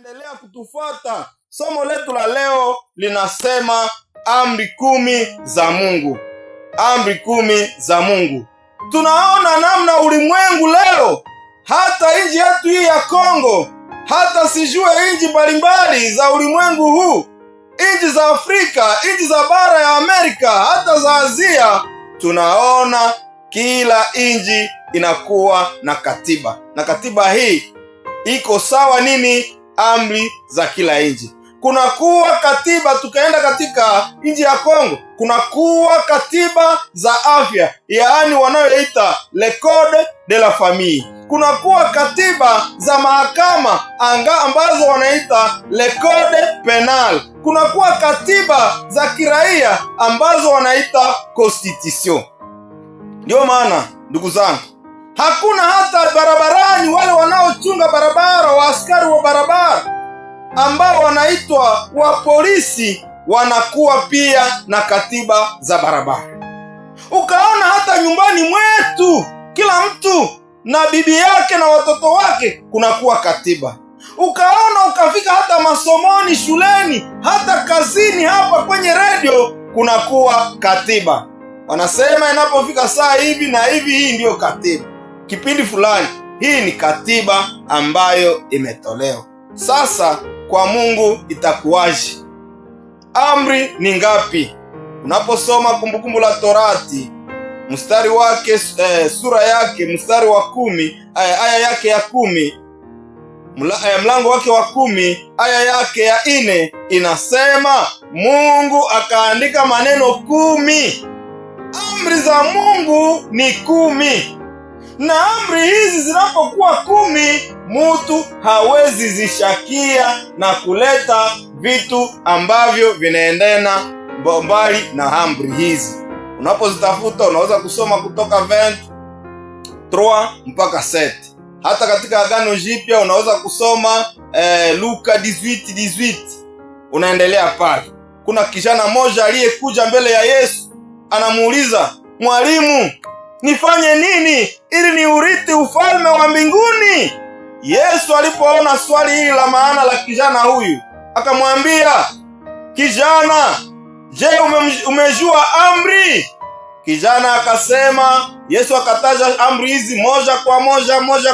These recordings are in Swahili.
Endelea kutufuata. Somo letu la leo linasema amri 10 za Mungu. Amri 10 za Mungu. Tunaona namna ulimwengu leo, hata nchi yetu hii ya Kongo, hata sijue nchi mbalimbali za ulimwengu huu, nchi za Afrika, nchi za bara ya Amerika, hata za Asia, tunaona kila nchi inakuwa na katiba. Na katiba hii iko sawa nini? Amri za kila nchi. Kunakuwa katiba, tukaenda katika nchi ya Kongo, kunakuwa katiba za afya, yaani wanayoita le code de la famille. Kunakuwa katiba za mahakama ambazo wanaita le code penal. Kunakuwa katiba za kiraia ambazo wanaita constitution. Ndio maana ndugu zangu, hakuna hata barabarani wale wanaochunga barabara, wa askari wa barabara ambao wanaitwa wa polisi, wanakuwa pia na katiba za barabara. Ukaona hata nyumbani mwetu, kila mtu na bibi yake na watoto wake, kunakuwa katiba. Ukaona ukafika hata masomoni, shuleni, hata kazini, hapa kwenye redio, kunakuwa katiba. Wanasema inapofika saa hivi na hivi, hii ndiyo katiba. Kipindi fulani, hii ni katiba ambayo imetolewa. Sasa kwa Mungu itakuwaje? Amri ni ngapi? Unaposoma Kumbukumbu la Torati mstari wake sura yake mstari wa 10, aya yake ya 10, mlango wake wa 10, aya yake ya 4, inasema Mungu akaandika maneno 10. Amri za Mungu ni 10. Na amri hizi zinapokuwa 10, mutu hawezi zishakia na kuleta vitu ambavyo vinaendana mbali na amri hizi. Unapozitafuta unaweza kusoma kutoka 23 mpaka 7. Hata katika Agano Jipya unaweza kusoma Luka 18:18. Unaendelea pale. Kuna kijana mmoja aliyekuja mbele ya Yesu, anamuuliza, "Mwalimu, nifanye nini ili niurithi ufalme wa mbinguni?" Yesu alipoona swali hili la maana la kijana huyu, akamwambia, "Kijana, je, umejua amri?" Kijana akasema, Yesu akataja amri hizi moja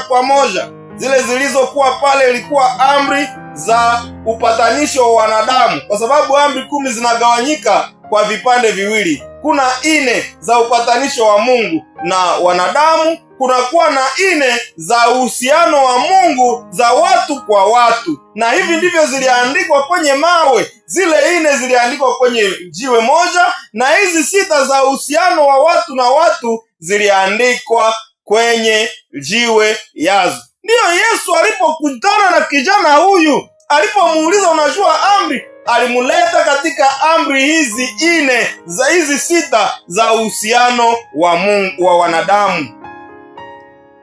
kwa moja. Zile zilizokuwa pale ilikuwa amri za upatanisho wa wanadamu, kwa sababu amri 10 zinagawanyika kwa vipande viwili. Kuna 4 za upatanisho wa Mungu na wanadamu, kunakuwa na 4 za uhusiano wa Mungu za watu kwa watu, na hivi ndivyo ziliandikwa kwenye mawe. Zile 4 ziliandikwa kwenye jiwe moja, na hizi 6 za uhusiano wa watu na watu ziliandikwa kwenye jiwe yazo. Ndiyo Yesu alipokutana na kijana huyu, alipomuuliza, "Unajua amri?" alimuleta katika amri hizi 4 za hizi 6 za uhusiano wa Mungu wa wanadamu.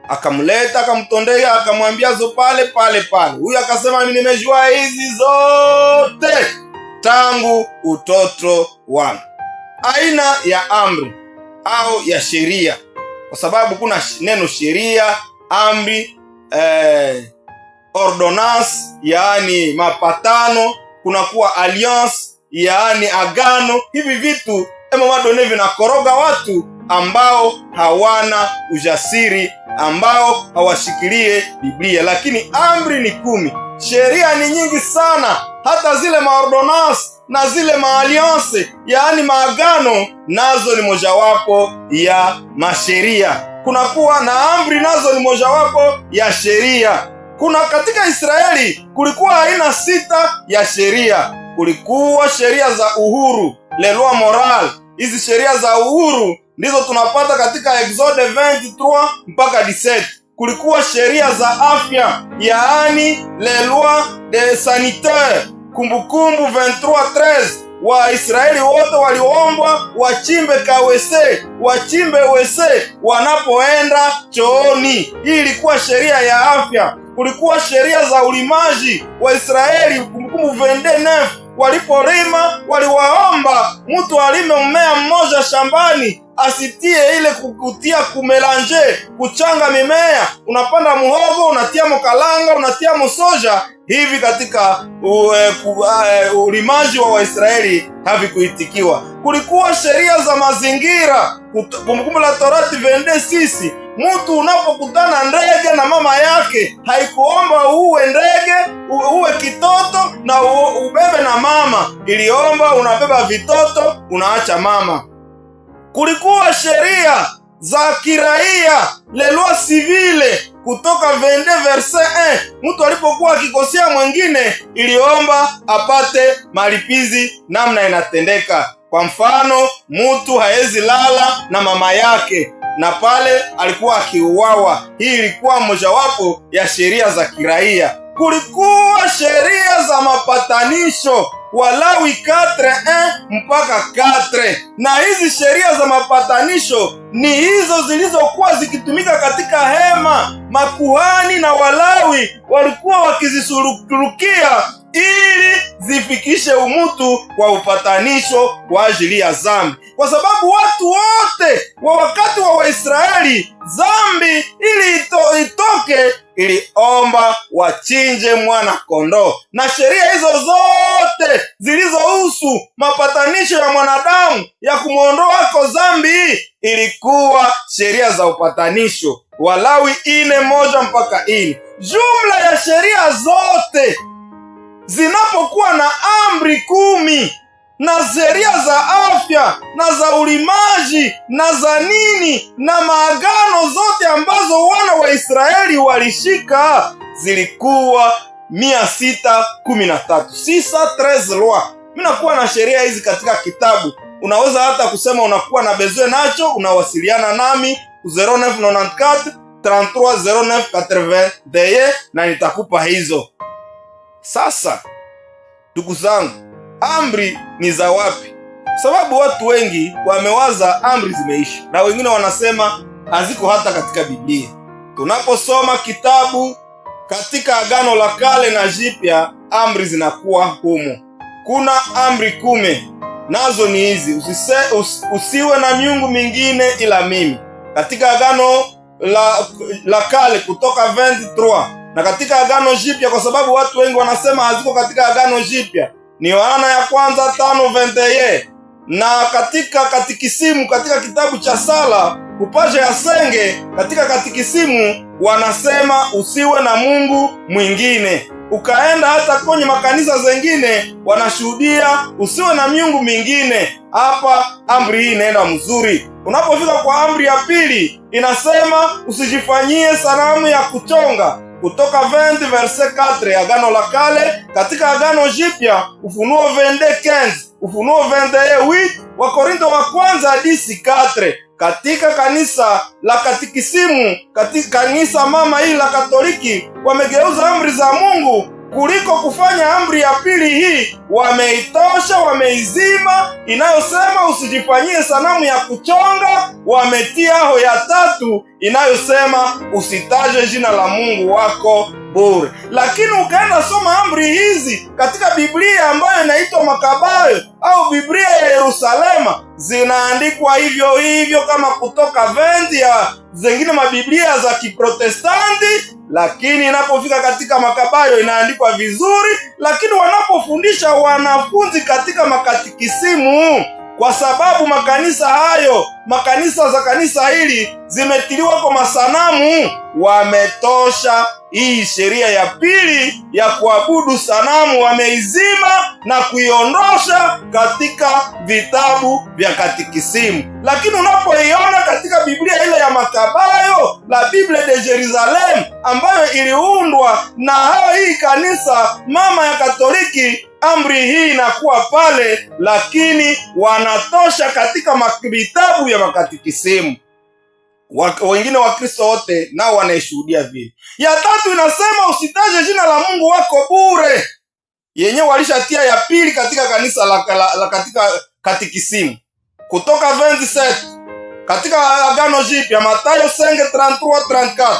Akamleta, akamtondea, akamwambia zo pale. Huyu akasema, "Mimi nimejua hizi zote tangu utoto wangu." Aina ya amri au ya sheria, kwa sababu kuna neno sheria, amri, ordonance yaani mapatano, kunakuwa alliance yaani agano. Hivi vitu madone vinakoroga watu ambao hawana ujasiri, ambao hawashikilie Biblia. Lakini amri ni 10. Sheria ni nyingi sana, hata zile maordonance na zile maalliance yaani maagano, nazo ni mojawapo ya masheria. Kunakuwa na amri, nazo ni mojawapo ya sheria. Kuna katika Israeli kulikuwa aina 6 ya sheria. Kulikuwa sheria za uhuru, les lois morales. Hizi sheria za uhuru ndizo tunapata katika Exode 23 mpaka 17. Kulikuwa sheria za afya, yaani les lois de sanitaire. Kumbukumbu 23:13, Waisraeli wote waliombwa wachimbe wachimbe wese wanapoenda chooni. Hii ilikuwa sheria ya afya. Kulikuwa sheria za ulimaji. Waisraeli, Kumbukumbu 22, walipolima waliwaomba mtu alime mmea mmoja shambani asitie ile kukutia kumelange, kuchanga mimea. Unapanda muhogo, unatia mokalanga, unatia mosoja. Hivi katika ulimaji wa Waisraeli havikuitikiwa. Kulikuwa sheria za mazingira. Kumbukumbu la Torati 22:6, mtu unapokutana ndege na mama yake, haikuomba uwe ndege, uwe kitoto na ubebe na mama. Iliomba unabeba vitoto, unaacha mama. Kulikuwa sheria za kiraia, les lois civiles, kutoka 22 verset 1. Mtu alipokuwa akikosea mwingine, iliomba apate malipizi namna inatendeka. Kwa mfano, mtu haezi lala na mama yake, na pale alikuwa akiuawa. Hii ilikuwa mojawapo ya sheria za kiraia. Kulikuwa sheria za mapatanisho, Walawi 4:1 mpaka 4. Na hizi sheria za mapatanisho ni hizo zilizokuwa zikitumika katika hema. Makuhani na Walawi walikuwa wakizisurukia ili zifikishe umutu kwa upatanisho kwa ajili ya zambi, kwa sababu watu wote wa wakati wa Waisraeli, zambi ili itoke iliomba wachinje mwana kondoo. Na sheria hizo zote zilizohusu mapatanisho ya mwanadamu ya kumwondoa kwa zambi ilikuwa sheria za upatanisho, Walawi 4:1 mpaka 4. Jumla ya sheria zote zinapokuwa na amri 10 na sheria za afya na za ulimaji na za nini na maagano zote ambazo wana wa Israeli walishika zilikuwa 613. 613 lois. Minakuwa na sheria hizi katika kitabu. Unaweza hata kusema unakuwa na bezwe nacho, unawasiliana nami 0994 330980 na nitakupa hizo. Sasa ndugu zangu, amri ni za wapi? Sababu watu wengi wamewaza amri zimeisha, na wengine wanasema haziko hata katika Biblia. Tunaposoma kitabu katika Agano la Kale na Jipya, amri zinakuwa humo. Kuna amri 10, nazo ni hizi: usiwe na miungu mingine ila mimi. Katika Agano la Kale kutoka 23, na katika Agano Jipya, kwa sababu watu wengi wanasema haziko katika Agano Jipya, ni Yohana ya kwanza 5:21. Na katika katikisimu, katika kitabu cha sala kupaja ya senge, katika katikisimu wanasema usiwe na mungu mwingine. Ukaenda hata kwenye makanisa zengine wanashuhudia usiwe na miungu mingine. Hapa amri hii inaenda mzuri. Unapofika kwa amri ya pili, inasema usijifanyie sanamu ya kuchonga, kutoka 20 verset 4 Agano la Kale. Katika Agano Jipya, Ufunuo 22:15, Ufunuo 21:8, Wakorintho wa kwanza 10:4. Katika kanisa la katikisimu, katika kanisa mama hili la Katoliki, wamegeuza amri za Mungu kuliko kufanya amri ya pili hii. Wameitosha, wameizima inayosema usijifanyie sanamu ya kuchonga. Wametia ho ya tatu inayosema usitaje jina la Mungu wako bure. Lakini ukaenda soma amri hizi katika Biblia ambayo inaitwa Makabayo au Biblia ya Yerusalema, zinaandikwa hivyo hivyo kama Kutoka 20 ya zengine mabiblia za Kiprotestanti. Lakini inapofika katika Makabayo inaandikwa vizuri. Lakini wanapofundisha wanafunzi katika makatikisimu, kwa sababu makanisa hayo, makanisa za kanisa hili zimetiliwa kwa masanamu, wametosha hii sheria ya pili ya kuabudu sanamu, wameizima na kuiondosha katika vitabu vya katikisimu. Lakini unapoiona katika Biblia ile ya Makabayo, la Bible de Jerusalem, ambayo iliundwa na hii kanisa mama ya Katoliki, amri hii inakuwa pale, lakini wanatosha katika vitabu vya makatikisimu. Wengine wa Kristo wote nao wanaishuhudia vile. Ya tatu inasema usitaje jina la Mungu wako bure, yenyewe walishatia ya pili katika kanisa la katika katikisimu, Kutoka 27. Katika Agano Jipya, Mathayo 5:33-34.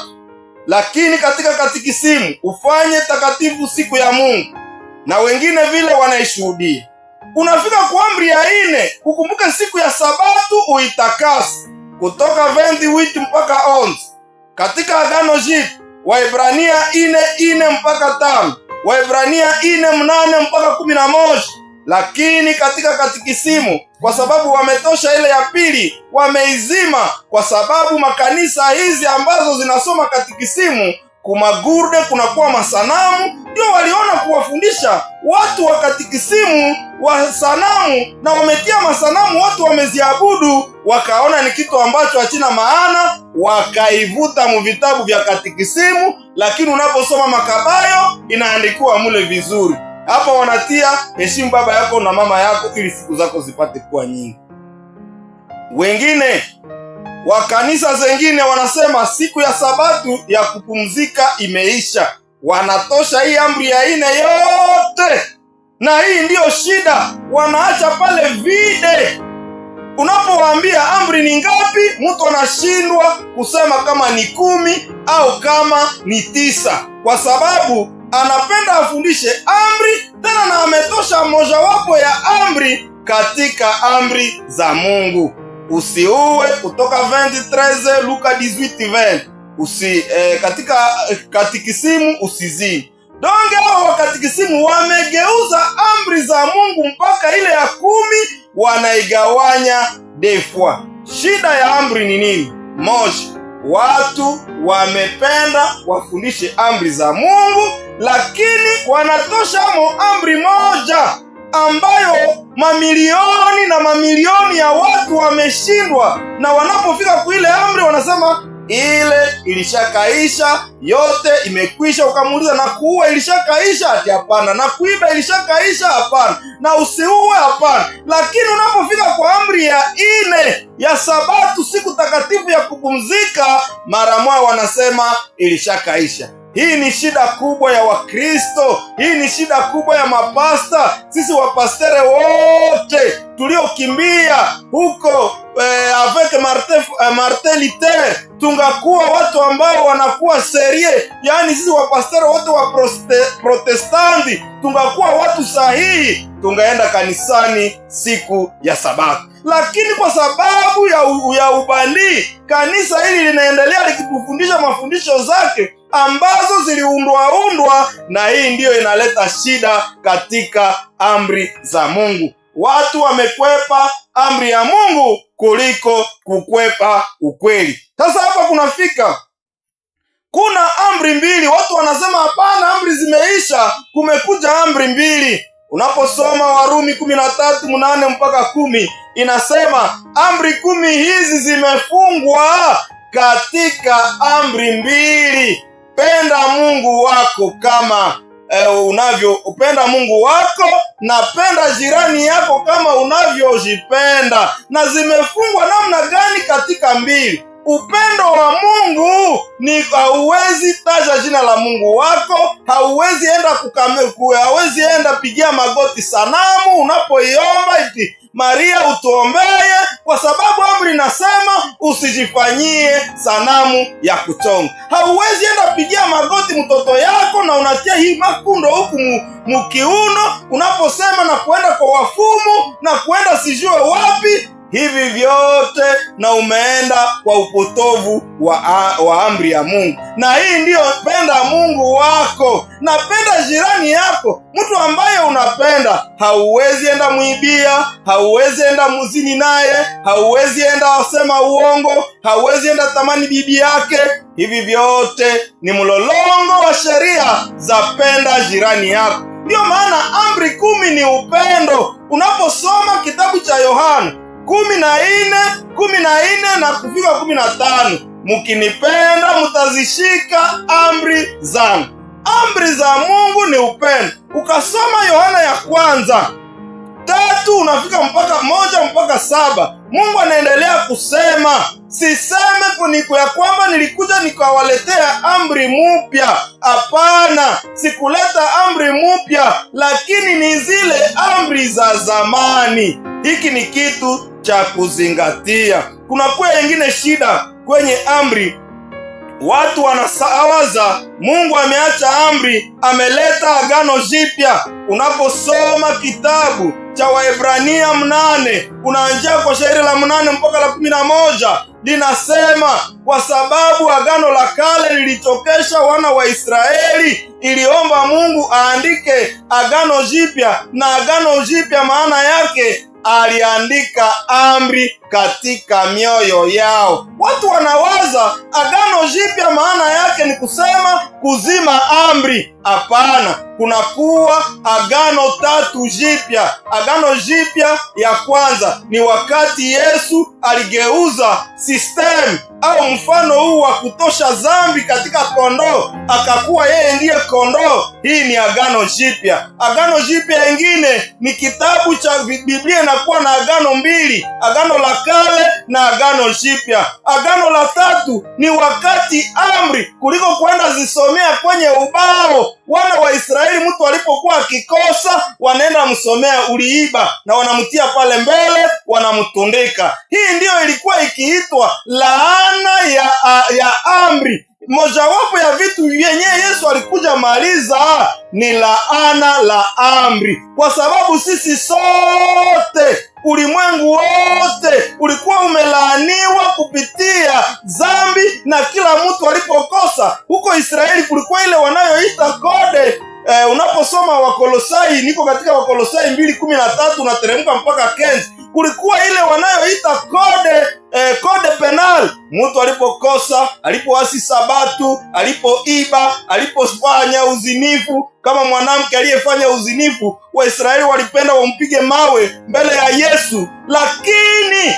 Lakini katika katikisimu ufanye takatifu siku ya Mungu, na wengine vile wanaishuhudia. Unafika kwa amri ya 4, ukumbuke siku ya Sabato uitakase. Kutoka 28 mpaka 11. Katika Agano Jipya, Waebrania 4:4 mpaka 5, Waebrania 4:8 mpaka 11. Lakini katika katikisimu, kwa sababu wametosha ile ya pili, wameizima, kwa sababu makanisa hizi ambazo zinasoma katikisimu kumagurde kunakuwa masanamu, ndio waliona kuwafundisha watu wa katikisimu wa sanamu, na wametia masanamu, watu wameziabudu, wakaona ni kitu ambacho hakina maana, wakaivuta mu vitabu vya katikisimu. Lakini unaposoma Makabayo inaandikwa mule vizuri. Hapa wanatia heshimu baba yako na mama yako ili siku zako zipate kuwa nyingi. Wengine wa kanisa zengine wanasema siku ya Sabato ya kupumzika imeisha, wanatosha hii amri ya 4 yote, na hii ndiyo shida, wanaacha pale vide. Unapowaambia amri ni ngapi, mtu anashindwa kusema kama ni 10 au kama ni 9, kwa sababu anapenda afundishe amri tena, na ametosha mojawapo ya amri katika amri za Mungu. Usiue, kutoka 20:13, Luka 18:20. Katika katikisimu usizini. Donge hao wa katikisimu wamegeuza amri za Mungu mpaka ile ya 10 wanaigawanya defwa. Shida ya amri ni nini? Moja, watu wamependa wafundishe amri za Mungu, lakini wanatoshamo amri moja ambayo mamilioni na mamilioni ya watu wameshindwa, na wanapofika kwa ile amri wanasema ile ilishakaisha, yote imekwisha. Ukamuuliza, na kuua ilishakaisha? Ati hapana. Na kuiba ilishakaisha? Hapana. Na usiue? Hapana. Lakini unapofika kwa amri ya 4 ya Sabato, siku takatifu ya kupumzika, mara moja wanasema ilishakaisha. Hii ni shida kubwa ya Wakristo, hii ni shida kubwa ya mapasta. Sisi wapastere wote tuliokimbia huko avec Martin Luther, tungakuwa watu ambao wanakuwa serie, yaani sisi wapastere wote wa protestanti tungakuwa watu sahihi, tungaenda kanisani siku ya Sabato. Lakini kwa sababu ya ubandi, kanisa hili linaendelea likitufundisha mafundisho zake ambazo ziliundwa, na hii ndiyo inaleta shida katika amri za Mungu. Watu wamekwepa amri ya Mungu kuliko kukwepa ukweli. Sasa hapa kuna amri 2. Watu wanasema hapana, amri zimeisha, kumekuja amri 2. Unaposoma Warumi 13:8 mpaka 10, inasema amri 10 hizi zimefungwa katika amri 2. Penda Mungu wako kama unavyoupenda Mungu wako, na penda jirani yako kama unavyojipenda. Na zimefungwa namna gani katika 2? Upendo wa Mungu ni hauwezi taja jina la Mungu wako, hauwezi enda pigia magoti sanamu unapoiomba iti Maria utuombeye, kwa sababu amri nasema usijifanyie sanamu ya kuchonga. Hauwezi enda pigia magoti mtoto yako na unatia hii makundo huku mukiuno unaposema na kuenda kwa wafumu na kuenda sijue wapi. Hivi vyote na umeenda kwa upotovu wa amri ya Mungu. Na hii ndiyo penda Mungu wako, na penda jirani yako. Mtu ambaye unapenda hauwezi enda muibia, hauwezi enda muzini naye, hauwezi enda wasema uongo, hauwezi enda tamani bibi yake. Hivi vyote ni mlolongo wa sheria za penda jirani yako. Ndiyo maana amri 10 ni upendo. Unaposoma kitabu cha Yohana 14 na kufika 15, mukinipenda mutazishika amri zangu. Amri za Mungu ni upendo. Ukasoma Yohana ya 1:3 unafika mpaka 1 mpaka 7, Mungu anaendelea kusema, siseme kuniko ya kwamba nilikuja nikawaletea amri mpya. Hapana, sikuleta amri mpya, lakini ni zile amri za zamani. Hiki ni kitu cha kuzingatia. Kuna kwa nyingine shida kwenye amri Watu wanasawaza Mungu ameacha amri, ameleta agano jipya. Unaposoma kitabu cha Waebrania 8 unaanzia kwa shairi la 8 mpaka la 11, linasema kwa sababu agano la kale lilichokesha wana wa Israeli, iliomba Mungu aandike agano jipya, na agano jipya maana yake aliandika amri katika mioyo yao. Watu wanawaza agano jipya maana yake ni kusema kuzima amri. Hapana, kunakuwa agano tatu jipya. Agano jipya ya kwanza ni wakati Yesu aligeuza system au mfano huu wa kutosha dhambi katika kondoo, akakuwa yeye ndiye kondoo. Hii ni agano jipya. Agano jipya ingine ni kitabu cha Biblia, inakuwa na agano mbili, agano la kale na agano jipya. Agano la tatu ni wakati amri kuliko kwenda zisomea kwenye ubao, wana wa Israeli mtu alipokuwa akikosa wanaenda msomea uliiba, na wanamtia pale mbele, wanamtundika. Hii ndiyo ilikuwa ikiitwa laana ya amri. Mojawapo ya vitu vyenye Yesu alikuja maliza ni laana la amri, kwa sababu sisi sote, ulimwengu wote ulikuwa umelaaniwa kupitia dhambi, na kila mtu alipokosa. Huko Israeli kulikuwa ile wanayoita kode. Unaposoma Wakolosai, niko katika Wakolosai 2:13 na teremka mpaka 15, kulikuwa ile wanayoita kode penal. Mtu alipokosa, alipoasi Sabato, alipoiba, alipofanya uzinifu, kama mwanamke aliyefanya uzinifu, Waisraeli walipenda wampige mawe mbele ya Yesu, lakini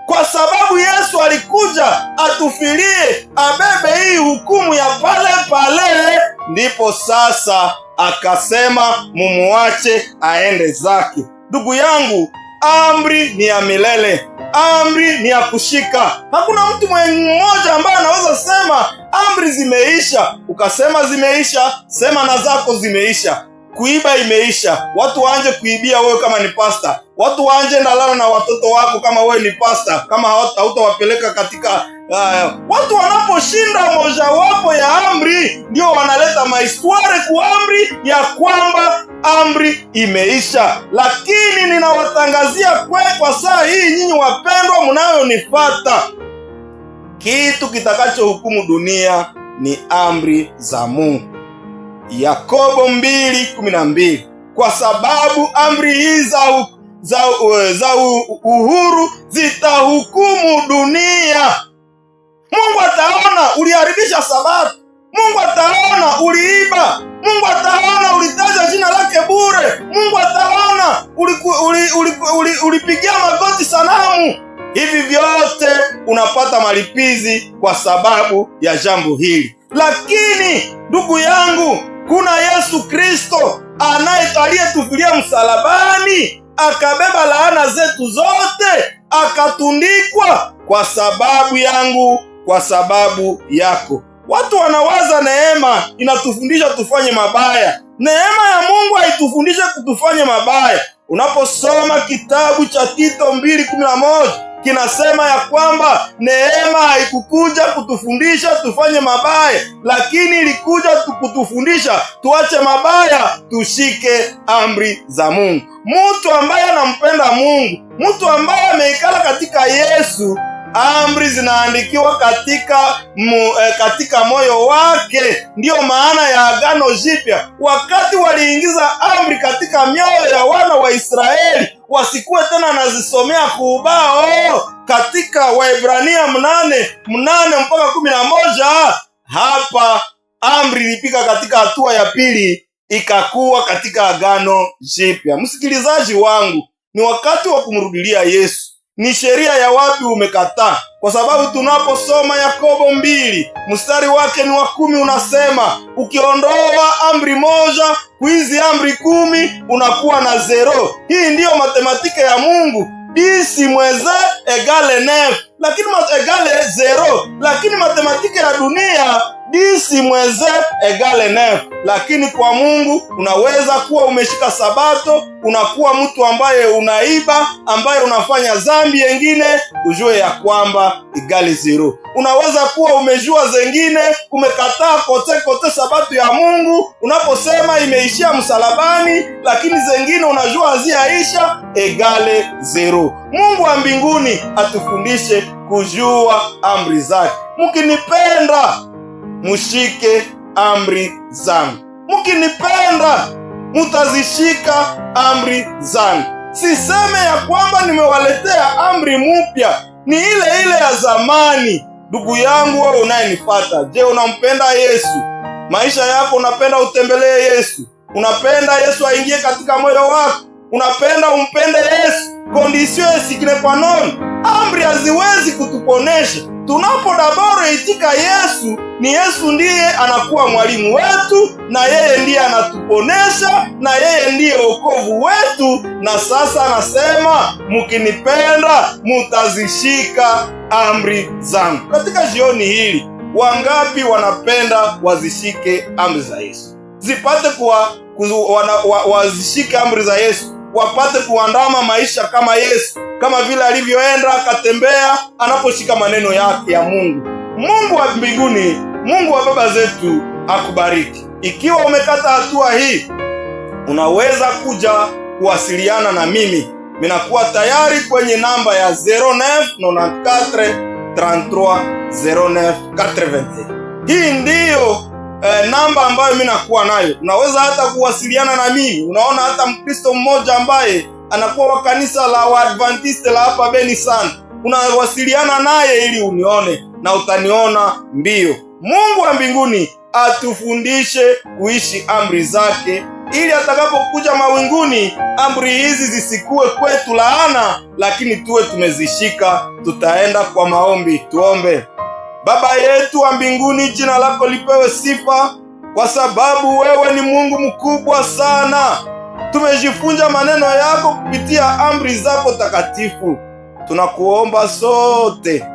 kwa sababu Yesu alikuja atufilie, abebe hii hukumu ya pale pale, ndipo sasa akasema mumuache aende zake. Ndugu yangu, amri ni ya milele, amri ni ya kushika. Hakuna mtu mmoja ambaye anaweza sema amri zimeisha. Ukasema zimeisha, sema na zako zimeisha. Kuiba imeisha, watu waanje kuibia wewe kama ni pasta. Watu waanje ndalala na watoto wako kama wewe ni pasta, kama hautawapeleka katika watu wanaposhinda mojawapo ya amri, ndio wanaleta maistware kwa amri ya kwamba amri imeisha. Lakini ninawatangazia kwa saa hii, nyinyi wapendwa mnayonifata, kitu kitakachohukumu dunia ni amri za Mungu. Yakobo 2:12, kwa sababu amri hii za uhuru zitahukumu dunia. Mungu ataona uliharibisha Sabato, Mungu ataona uliiba, Mungu ataona ulitaja jina lake bure, Mungu ataona ulipigia magoti sanamu. Hivi vyote unapata malipizi kwa sababu ya jambo hili. Lakini ndugu yangu, kuna Yesu Kristo aliyetufilia msalabani, akabeba laana zetu zote, akatundikwa kwa sababu yangu, kwa sababu yako. Watu wanawaza neema inatufundisha tufanye mabaya. Neema ya Mungu haitufundishe kutufanye mabaya. Unaposoma kitabu cha Tito 2:11 kinasema ya kwamba neema haikukuja kutufundisha tufanye mabaya, lakini ilikuja kutufundisha tuache mabaya, tushike amri za Mungu. Mtu ambaye anampenda Mungu, mtu ambaye ameikala katika Yesu, amri zinaandikiwa katika moyo wake. Ndiyo maana ya agano jipya. Wakati waliingiza amri katika mioyo ya wana wa Israeli, wasikuwe tena nazisomea kuubao. Katika Waebrania 8 mpaka 11, hapa amri ilipika katika hatua ya pili, ikakuwa katika agano jipya. Msikilizaji wangu, ni wakati wa kumrudilia Yesu. Ni sheria ya wapi umekataa? Kwa sababu tunaposoma Yakobo 2 mstari wake ni wa 10, unasema ukiondoa amri moja kuizi amri 10 unakuwa na 0. Hii ndiyo matematike ya Mungu. 10 mweze egale 9, lakini egale 0. Lakini matematike ya dunia 10 mweze egale 9. Lakini kwa Mungu unaweza kuwa umeshika Sabato, unakuwa mtu ambaye unaiba, ambaye unafanya dhambi yengine, ujue ya kwamba egali 0. Unaweza kuwa umejua zengine, umekataa kote Sabato ya Mungu, unaposema imeishia msalabani, lakini zengine unajua haziaisha, egale 0. Mungu wa mbinguni atufundishe kujua amri zake. Mkinipenda mushike amri zangu, mkinipenda mutazishika amri zangu. Siseme ya kwamba nimewaletea amri mpya, ni ile ile ya zamani. Ndugu yangu wewe unayenifuata, je, unampenda Yesu? Maisha yako unapenda utembelee Yesu? Unapenda Yesu aingie katika moyo wako? Unapenda umpende Yesu? Condition sine qua non. Amri haziwezi kutuponesha. Tunapo daboro itika Yesu, ni Yesu ndiye anakuwa mwalimu wetu, na yeye ndiye anatuponesha, na yeye ndiye wokovu wetu. Na sasa anasema mkinipenda mutazishika amri zangu. Katika jioni hili, wangapi wanapenda wazishike amri za Yesu? Zipate wazishike amri za Yesu, wapate kuandama maisha kama Yesu, kama vile alivyoenda akatembea, anaposhika maneno yake ya Mungu. Mungu wa mbinguni, Mungu wa baba zetu akubariki. Ikiwa umekata hatua hii, unaweza kuja kuwasiliana na mimi. Minakuwa tayari kwenye namba ya 0994-33-09-80. Hii ndiyo namba ambayo mimi nakuwa nayo. Unaweza hata kuwasiliana na mimi. Unaona, hata Mkristo mmoja ambaye anakuwa wa kanisa la Waadventista la hapa Beni sana, unawasiliana naye ili unione na utaniona mbio. Mungu wa mbinguni atufundishe kuishi amri zake, ili atakapokuja mawinguni amri hizi zisikuwe kwetu laana, lakini tuwe tumezishika. Tutaenda kwa maombi. Tuombe. Baba yetu wa mbinguni, jina lako lipewe sifa, kwa sababu wewe ni Mungu mkubwa sana. Tumejifunza maneno yako kupitia amri zako takatifu. Tunakuomba sote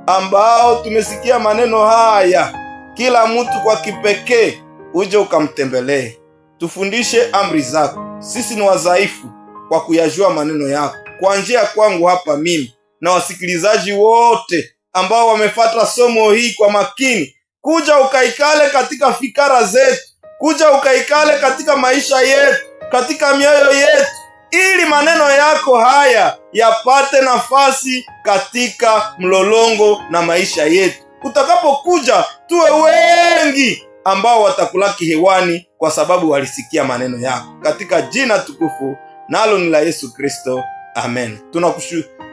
ambao tumesikia maneno haya, kila mtu kwa kipekee uje ukamtembelee. Tufundishe amri zako. Sisi ni wadhaifu kwa kuyajua maneno yako. Kuanzia kwangu hapa mimi na wasikilizaji wote ambao wamefuata somo hii kwa makini, kuja ukaikale katika fikara zetu, kuja ukaikale katika maisha yetu, katika mioyo yetu, ili maneno yako haya yapate nafasi katika mlolongo na maisha yetu. Utakapokuja tuwe wengi ambao watakulaki hewani kwa sababu walisikia maneno yako. Katika jina tukufu nalo ni la Yesu Kristo, amen.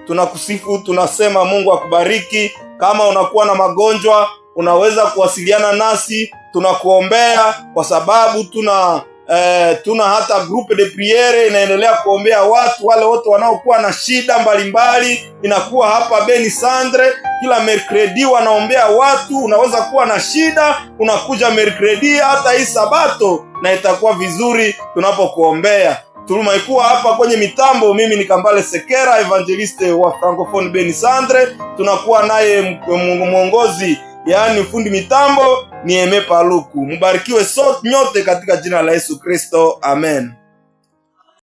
Tunakusifu, tunasema Mungu akubariki. Kama unakuwa na magonjwa, unaweza kuwasiliana nasi, tunakuombea kwa sababu tuna hata groupe de priere inaendelea kuombea watu wale wote wanaokuwa na shida mbalimbali. Inakuwa hapa Beni Centre kila mercredi wanaombea watu. Unaweza kuwa na shida, unakuja mercredi hata hii Sabato, na itakuwa vizuri tunapokuombea. Tumaikuwa hapa kwenye mitambo, mimi ni Kambale Sekera, evangeliste wa Francophone Beni Centre. Tunakuwa naye mwongozi, yaani fundi mitambo, ni Eme Paluku. Mbarikiwe sote nyote katika jina la Yesu Kristo, amen.